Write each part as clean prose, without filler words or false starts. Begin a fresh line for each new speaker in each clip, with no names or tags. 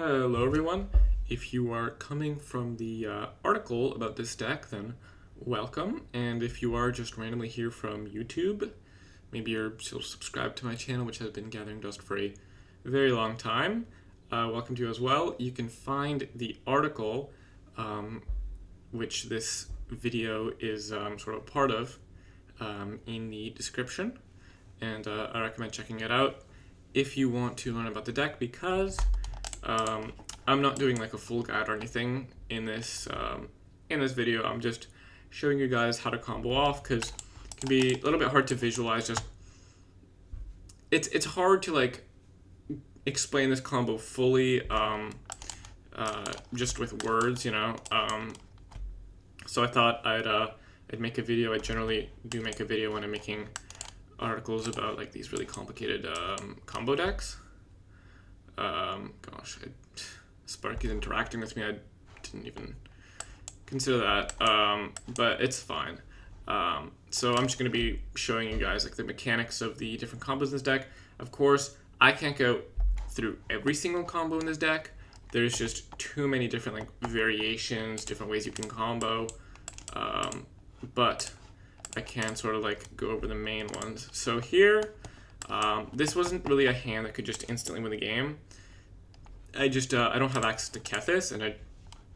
Hello everyone. If you are coming from the article about this deck, then welcome. And if you are just randomly here from YouTube, maybe you're still subscribed to my channel, which has been gathering dust for a very long time, welcome to you as well. You can find the article, which this video is sort of a part of, in the description. And I recommend checking it out if you want to learn about the deck, because I'm not doing like a full guide or anything in this video. I'm just showing you guys how to combo off, because it can be a little bit hard to visualize. Just it's hard to like explain this combo fully just with words, you know. So I thought I'd make a video. I generally do make a video when I'm making articles about like these really complicated combo decks. Gosh, Sparky's interacting with me. I didn't even consider that, but it's fine. So I'm just going to be showing you guys like the mechanics of the different combos in this deck. Of course, I can't go through every single combo in this deck. There's just too many different like variations, different ways you can combo, but I can sort of like go over the main ones. So here, this wasn't really a hand that could just instantly win the game. I don't have access to Kethis, and I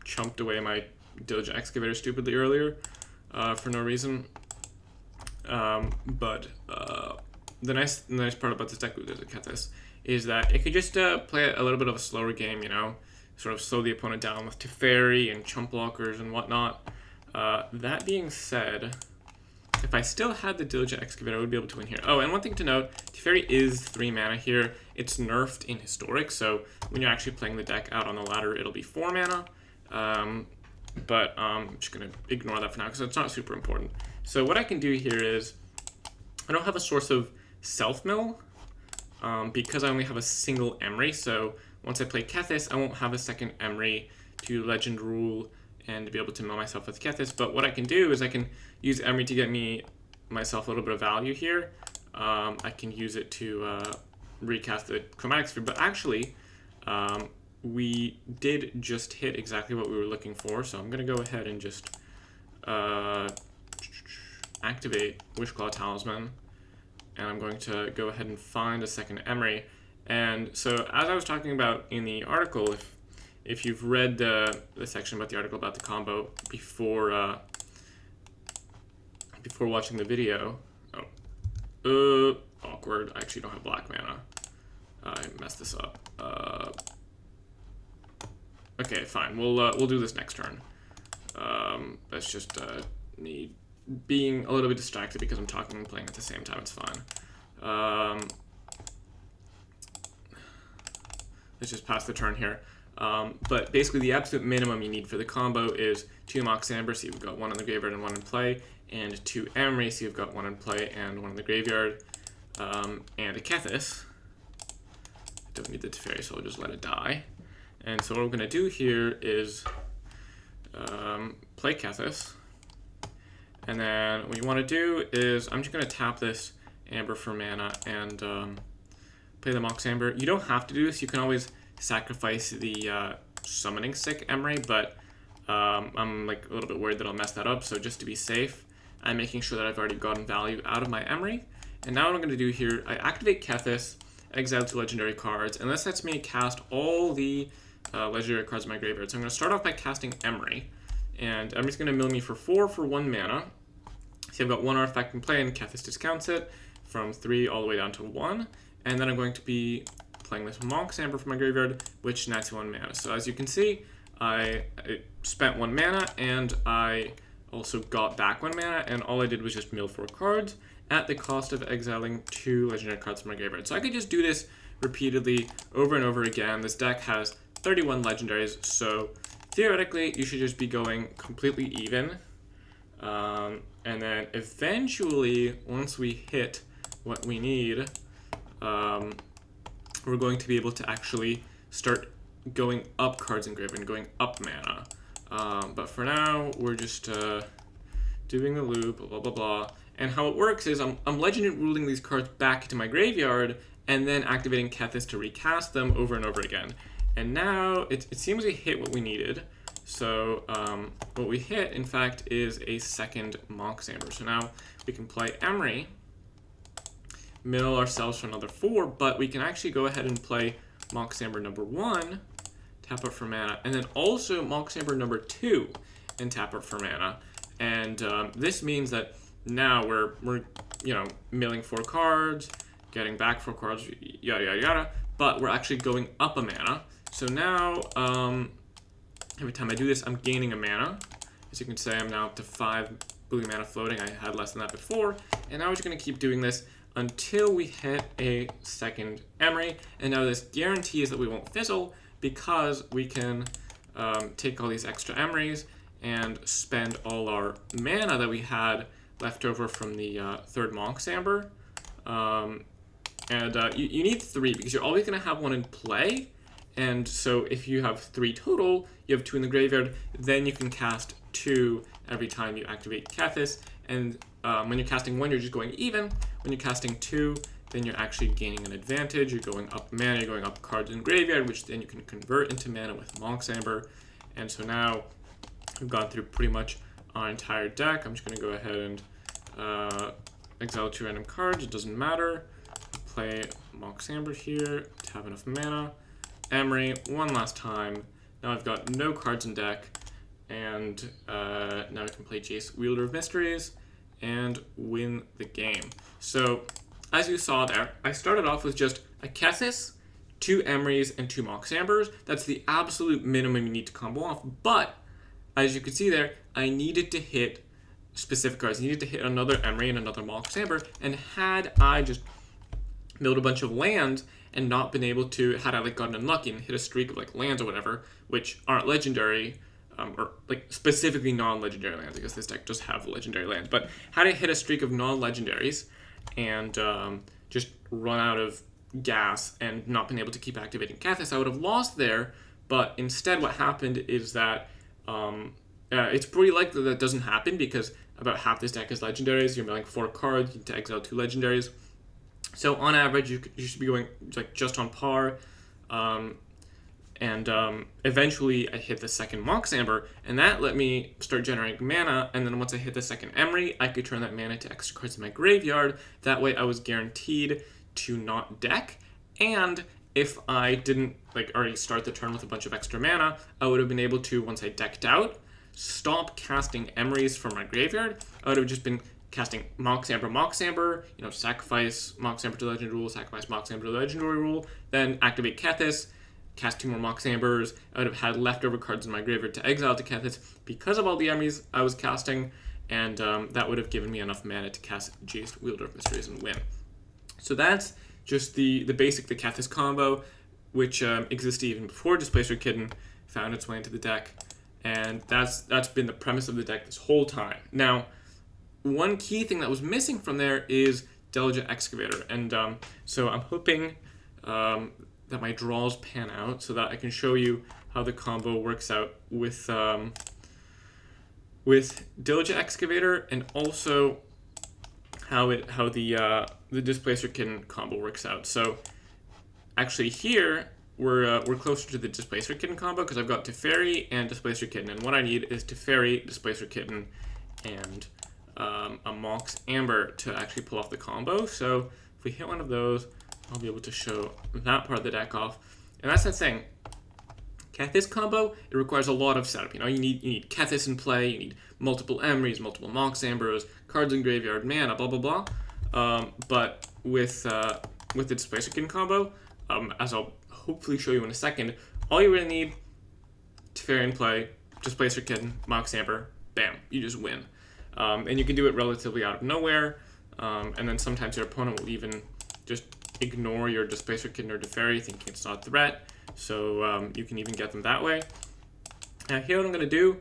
chumped away my Diligent Excavator stupidly earlier for no reason. But the nice part about this deck, there's a Kethis, is that it could just play a little bit of a slower game, you know, sort of slow the opponent down with Teferi and chump blockers and whatnot. That being said, if I still had the Diligent Excavator, I would be able to win here. Oh, and one thing to note, Teferi is 3 mana here. It's nerfed in Historic, so when you're actually playing the deck out on the ladder, it'll be 4 mana. But I'm just going to ignore that for now, because it's not super important. So what I can do here is, I don't have a source of self-mill, because I only have a single Emery. So once I play Kethis, I won't have a second Emery to Legend Rule and to be able to mill myself with Kethis. But what I can do is I can use Emery to get myself a little bit of value here. I can use it to recast the Chromatic Sphere. But actually, we did just hit exactly what we were looking for. So I'm going to go ahead and just activate Wishclaw Talisman. And I'm going to go ahead and find a second Emery. And so as I was talking about in the article, if you've read the section about the article about the combo before watching the video, awkward. I actually don't have black mana. I messed this up. Okay, fine. We'll do this next turn. That's just me being a little bit distracted because I'm talking and playing at the same time. It's fine. Let's just pass the turn here. But basically the absolute minimum you need for the combo is 2 Mox Amber, so you've got 1 in the graveyard and 1 in play, and 2 Emery, so you've got 1 in play and 1 in the graveyard, and a Kethis. I don't need the Teferi, so I'll just let it die. And so what we're going to do here is play Kethis, and then what you want to do is I'm just going to tap this Amber for mana and play the Mox Amber. You don't have to do this. You can always sacrifice the Summoning Sick Emery, but I'm like a little bit worried that I'll mess that up. So just to be safe, I'm making sure that I've already gotten value out of my Emery. And now what I'm going to do here, I activate Kethis, exile 2 legendary cards, and this lets me cast all the legendary cards in my graveyard. So I'm going to start off by casting Emery, and Emery's going to mill me for 4 for 1 mana. So I've got 1 artifact in play, and Kethis discounts it from 3 all the way down to 1. And then I'm going to be playing this Mox Amber from my graveyard, which nets 1 mana. So as you can see, I spent 1 mana, and I also got back 1 mana, and all I did was just mill 4 cards at the cost of exiling 2 legendary cards from my graveyard. So I could just do this repeatedly over and over again. This deck has 31 legendaries, so theoretically you should just be going completely even. And then eventually, once we hit what we need, we're going to be able to actually start going up cards in graveyard and going up mana. But for now, we're just doing the loop, blah, blah, blah, blah. And how it works is I'm legend ruling these cards back into my graveyard and then activating Kethis to recast them over and over again. And now it seems we hit what we needed. So what we hit, in fact, is a second Mox Amber. So now we can play Emery, mill ourselves for another 4, but we can actually go ahead and play Mox Amber number 1, tap up for mana, and then also Mox Amber number 2 and tap up for mana. And this means that now we're milling 4 cards, getting back 4 cards, yada yada yada, but we're actually going up a mana. So now every time I do this, I'm gaining a mana. As you can see, I'm now up to 5 blue mana floating. I had less than that before, and now we're just going to keep doing this until we hit a second Emery. And now this guarantees that we won't fizzle because we can take all these extra Emerys and spend all our mana that we had left over from the third Mox Amber. You need 3 because you're always going to have 1 in play. And so if you have 3 total, you have 2 in the graveyard, then you can cast 2 every time you activate Kethis. And when you're casting 1, you're just going even. When you're casting 2, then you're actually gaining an advantage. You're going up mana, you're going up cards in graveyard, which then you can convert into mana with Mox Amber. And so now we've gone through pretty much our entire deck. I'm just going to go ahead and exile 2 random cards. It doesn't matter. Play Mox Amber here to have enough mana. Emery one last time. Now I've got no cards in deck, and now I can play Jace, Wielder of Mysteries, and win the game. So, as you saw there, I started off with just a Kethis, 2 Emerys, and 2 Mox Ambers. That's the absolute minimum you need to combo off, but as you can see there, I needed to hit specific cards. I needed to hit another Emery and another Mox Amber, and had I just milled a bunch of lands and not been able to, had I like gotten unlucky and hit a streak of like lands or whatever, which aren't legendary, or like specifically non-legendary lands, I guess this deck does have legendary lands, but had I hit a streak of non-legendaries and just run out of gas and not been able to keep activating Kethis, I would have lost there. But instead what happened is that it's pretty likely that doesn't happen because about half this deck is legendaries. You're milling 4 cards, you need to exile 2 legendaries. So on average, you should be going like just on par, eventually I hit the second Mox Amber, and that let me start generating mana. And then once I hit the second Emery, I could turn that mana to extra cards in my graveyard. That way, I was guaranteed to not deck. And if I didn't like already start the turn with a bunch of extra mana, I would have been able to, once I decked out, stop casting Emerys from my graveyard. I would have just been casting Mox Amber, sacrifice Mox Amber to Legendary Rule, sacrifice Mox Amber to Legendary Rule, then activate Kethis, cast 2 more Mox Ambers. I would have had leftover cards in my graveyard to exile to Kethis because of all the Emerys I was casting, and that would have given me enough mana to cast Jace, Wielder of Mysteries, and win. So that's just the basic, the Kethis combo, which existed even before Displacer Kitten found its way into the deck, and that's been the premise of the deck this whole time. Now, one key thing that was missing from there is Diligent Excavator, and so I'm hoping that my draws pan out so that I can show you how the combo works out with Diligent Excavator, and also how the Displacer Kitten combo works out. So actually here we're closer to the Displacer Kitten combo because I've got Teferi and Displacer Kitten, and what I need is Teferi, Displacer Kitten, and a Mox Amber to actually pull off the combo. So if we hit one of those, I'll be able to show that part of the deck off. And that's the thing. Kethis combo, it requires a lot of setup. You need Kethis in play, you need multiple Emerys, multiple Mox Ambers, cards in graveyard, mana, blah, blah, blah. But with the Displacer Kitten combo, as I'll hopefully show you in a second, all you really need, Teferi in play, Displacer Kitten, Mox Amber, bam, you just win. And you can do it relatively out of nowhere, and then sometimes your opponent will even just ignore your Displacer Kitten or Teferi, thinking it's not a threat, so you can even get them that way. Now here what I'm going to do,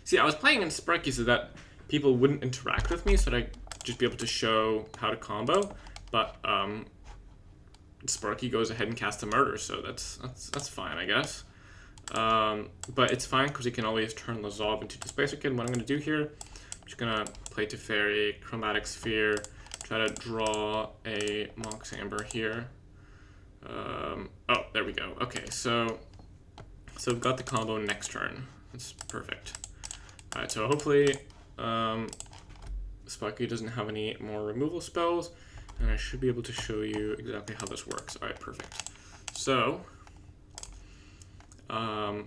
see, I was playing in Sparky so that people wouldn't interact with me, so that I'd just be able to show how to combo, but Sparky goes ahead and casts a murder, so that's fine, I guess. But it's fine because you can always turn Lazov into Displacer Kitten. What I'm going to do here, I'm just going to play Teferi, Chromatic Sphere, try to draw a Mox Amber here. Oh, there we go. Okay, so we've got the combo next turn. That's perfect. All right, so hopefully Sparky doesn't have any more removal spells, and I should be able to show you exactly how this works. All right, perfect. So now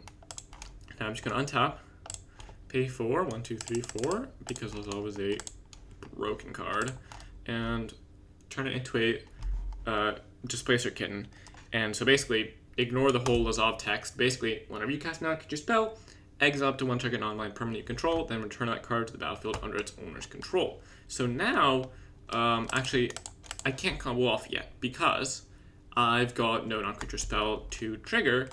I'm just gonna untap, pay 4, 1, 2, 3, 4, because there's always a broken card, and turn it into a Displacer Kitten. And so basically, ignore the whole Lazov text. Basically, whenever you cast an out-of-your spell, exile up to one target non-land permanent you control, then return that card to the battlefield under its owner's control. So now, actually, I can't combo off yet because I've got no non-creature spell to trigger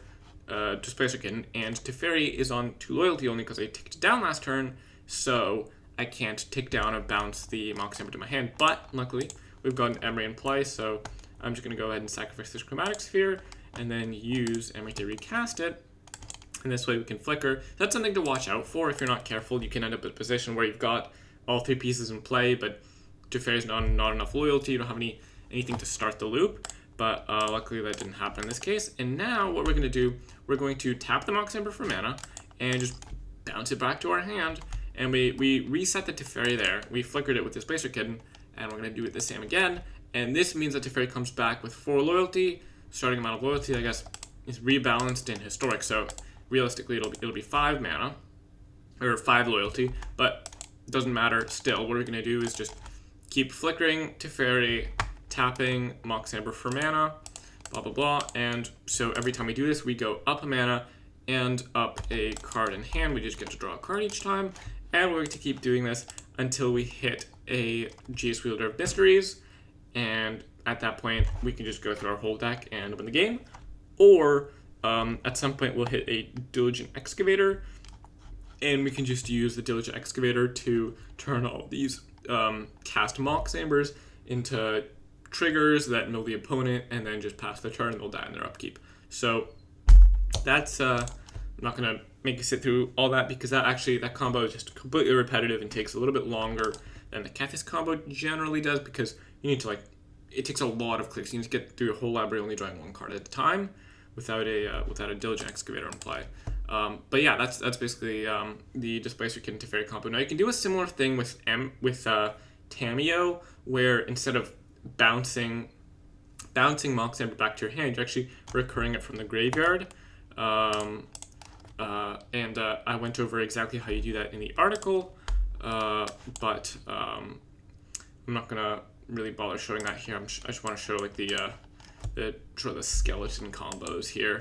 Displacer Kitten, and Teferi is on 2 loyalty only because I ticked down last turn, so I can't tick down and bounce the Mox Amber to my hand. But luckily, we've got an Emery in play, so I'm just going to go ahead and sacrifice this Chromatic Sphere and then use Emery to recast it. And this way we can flicker. That's something to watch out for. If you're not careful, you can end up in a position where you've got all 3 pieces in play, but Teferi's not enough loyalty. You don't have anything to start the loop. But luckily that didn't happen in this case. And now what we're going to do, we're going to tap the Mox Amber for mana and just bounce it back to our hand. And we reset the Teferi there. We flickered it with this Displacer Kitten, and we're going to do it the same again. And this means that Teferi comes back with 4 loyalty. Starting amount of loyalty, I guess, is rebalanced in Historic. So realistically, it'll be 5 mana, or 5 loyalty. But it doesn't matter still. What we're going to do is just keep flickering Teferi, tapping Mox Amber for mana, blah, blah, blah. And so every time we do this, we go up a mana and up a card in hand. We just get to draw a card each time. And we're going to keep doing this until we hit a Geas Wielder of Mysteries. And at that point, we can just go through our whole deck and win the game. Or at some point, we'll hit a Diligent Excavator. And we can just use the Diligent Excavator to turn all these cast Mox Ambers into triggers that mill the opponent, and then just pass the turn and they'll die in their upkeep. So that's I'm not gonna make you sit through all that because that combo is just completely repetitive and takes a little bit longer than the Kethis combo generally does, because you need to it takes a lot of clicks. You need to get through a whole library only drawing 1 card at a time without a Diligent Excavator in play. But yeah, that's basically the Displacer Kitten Teferi combo. Now you can do a similar thing with Tamiyo, where instead of bouncing Mox Amber back to your hand, you're actually recurring it from the graveyard. And I went over exactly how you do that in the article, but I'm not gonna really bother showing that here. I just want to show the skeleton combos here,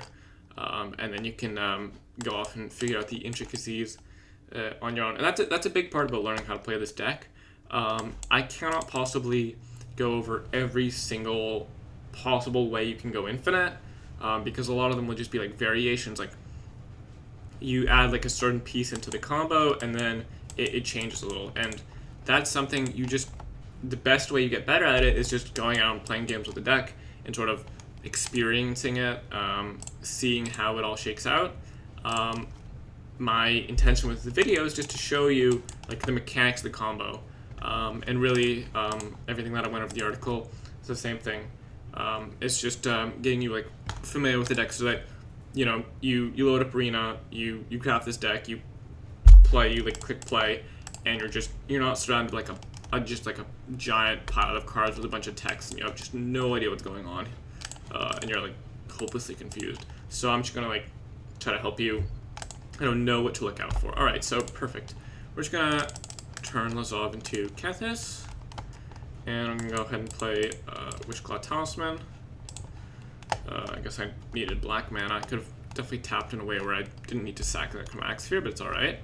and then you can go off and figure out the intricacies on your own. And that's a big part about learning how to play this deck. I cannot possibly go over every single possible way you can go infinite, because a lot of them will just be variations. You add a certain piece into the combo and then it changes a little, and that's something the best way you get better at it is just going out and playing games with the deck and sort of experiencing it, seeing how it all shakes out. My intention with the video is just to show you the mechanics of the combo, and really everything that I went over the article is the same thing. It's just getting you familiar with the deck so that you load up Arena, you craft this deck, you play, you click play, and you're not surrounded a giant pile of cards with a bunch of text, and you have just no idea what's going on, and you're hopelessly confused. So I'm just gonna try to help you know what to look out for. All right, so perfect. We're just gonna turn Lazov into Kethis, and I'm gonna go ahead and play Wishclaw Talisman. I guess I needed black mana. I could have definitely tapped in a way where I didn't need to sack that Chromatic Sphere, but it's all right.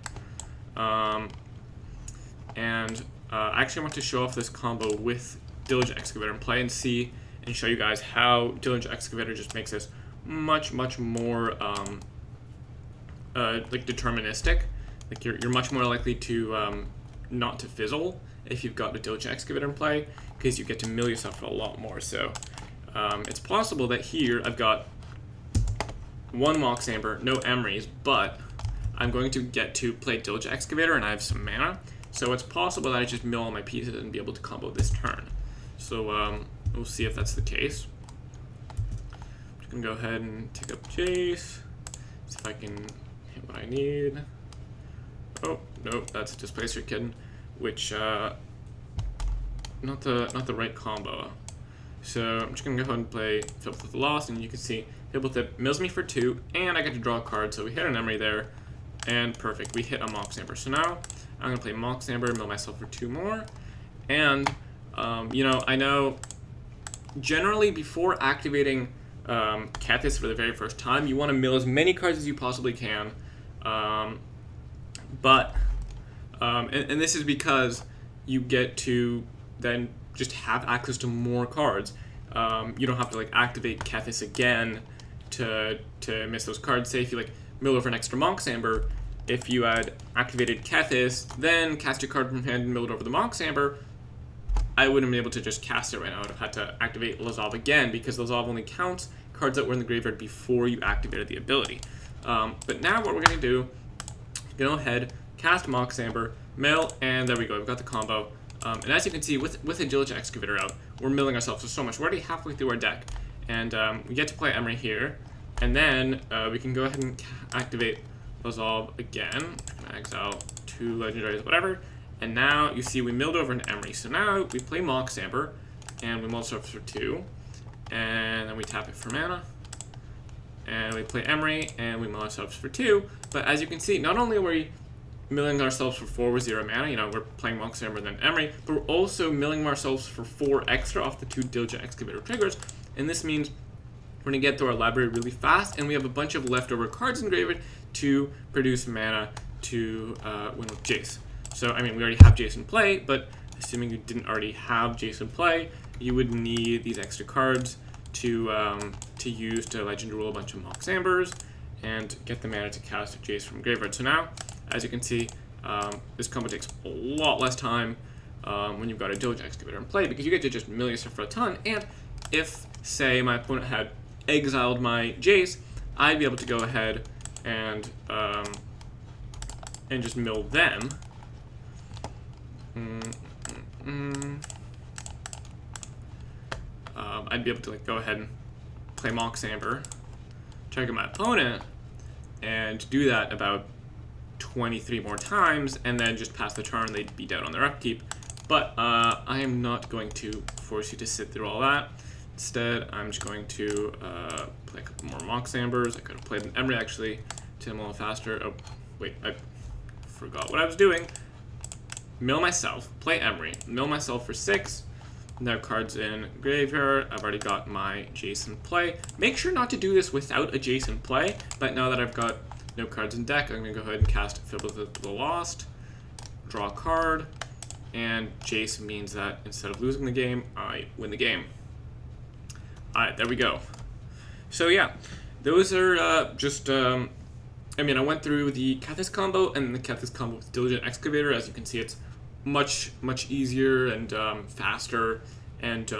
I actually want to show off this combo with Diligent Excavator in play and show you guys how Diligent Excavator just makes this much more deterministic. You're much more likely to not to fizzle if you've got the Diligent Excavator in play, because you get to mill yourself a lot more. So it's possible that here I've got 1 Mox Amber, no Emerys, but I'm going to get to play Diligent Excavator and I have some mana. So it's possible that I just mill all my pieces and be able to combo this turn. So we'll see if that's the case. I'm gonna go ahead and take up Jace. See if I can hit what I need. Oh, no, that's a Displacer Kitten, which, not the right combo. So I'm just gonna go ahead and play Filled with the Lost, and you can see Filled with it mills me for 2, and I get to draw a card, so we hit an Emery there, and perfect, we hit a Mox Amber. So now I'm gonna play Mox Amber, mill myself for 2 more, and, you know, I know generally before activating Kethis for the very first time, you want to mill as many cards as you possibly can, and this is because you get to then just have access to more cards. You don't have to like activate Kethis again to miss those cards. Say if you like mill over an extra Mox Amber, if you had activated Kethis, then cast your card from hand and milled over the Mox Amber, I wouldn't be able to just cast it right now. I would have had to activate Lazav again, because Lazav only counts cards that were in the graveyard before you activated the ability. But now what we're going to do, go ahead, cast Mox Amber, mill, and there we go, we've got the combo. And as you can see, with Displacer Excavator out, we're milling ourselves so much. We're already halfway through our deck, and we get to play Emery here, and then we can go ahead and activate Lazav again. I'm going to exile 2 legendaries, whatever. And now you see we milled over an Emery. So now we play Mox Amber, and we mill ourselves for 2, and then we tap it for mana, and we play Emery, and we mill ourselves for 2. But as you can see, not only are we milling ourselves for 4 with 0 mana, you know, we're playing Mox Amber and then Emery, but we're also milling ourselves for 4 extra off the 2 Displacer Excavator triggers, and this means we're going to get through our library really fast, and we have a bunch of leftover cards in graveyard to produce mana to win with Jace. So, I mean, we already have Jace in play, but assuming you didn't already have Jace in play, you would need these extra cards to use to Legend Rule a bunch of Mox Ambers and get the mana to cast Jace from graveyard. So now, as you can see, this combo takes a lot less time when you've got a Displacer Excavator in play, because you get to just mill yourself for a ton, and if, say, my opponent had exiled my Jace, I'd be able to go ahead and just mill them. I'd be able to like go ahead and play Mox Amber, target my opponent, and do that about 23 more times, and then just pass the turn. They'd be dead on their upkeep. But I am not going to force you to sit through all that. Instead, I'm just going to play a couple more Mox Ambers. I could have played an Emery actually to him a little faster. Oh, wait, I forgot what I was doing. Mill myself, play Emery, mill myself for 6. Now cards in graveyard. I've already got my Jace in play. Make sure not to do this without a Jace in play, but now that I've got no cards in deck, I'm going to go ahead and cast Filled with the Lost, draw a card, and Jace means that instead of losing the game, I win the game. Alright, there we go. So yeah, those are just, I mean, I went through the Kethis combo and the Kethis combo with Displacer Excavator. As you can see, it's much easier and faster and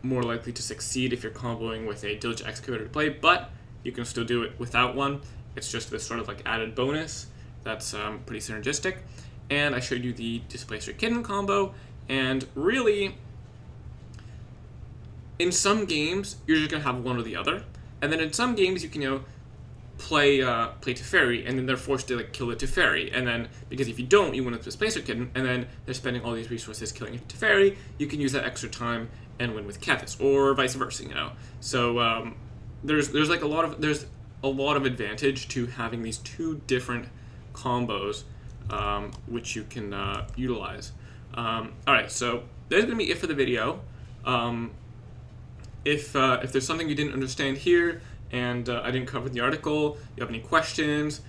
more likely to succeed if you're comboing with a Displacer Excavator to play, but you can still do it without one. It's just this sort of like added bonus that's pretty synergistic. And I showed you the Displacer Kitten combo, and really, in some games, you're just going to have one or the other, and then in some games you can, you know, play Teferi, and then they're forced to like kill the Teferi, and then because if you don't, you win with Displacer Kitten, and then they're spending all these resources killing Teferi. You can use that extra time and win with Kethis, or vice versa, you know. So there's like a lot of advantage to having these 2 different combos, which you can utilize. All right, so that's gonna be it for the video. If there's something you didn't understand here, and I didn't cover in the article, you have any questions,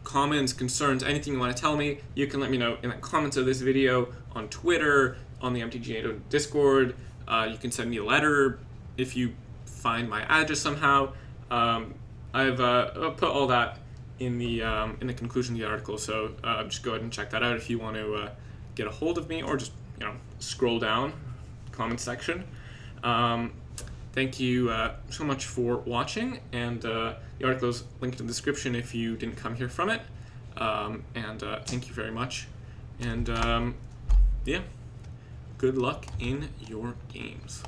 comments, concerns, anything you want to tell me, you can let me know in the comments of this video, on Twitter, on the MTG8 Discord. You can send me a letter if you find my address somehow. I've put all that in the conclusion of the article, so just go ahead and check that out if you want to get a hold of me, or just, you know, scroll down comment section. Thank you so much for watching, and the article is linked in the description if you didn't come here from it. Thank you very much, and yeah, good luck in your games.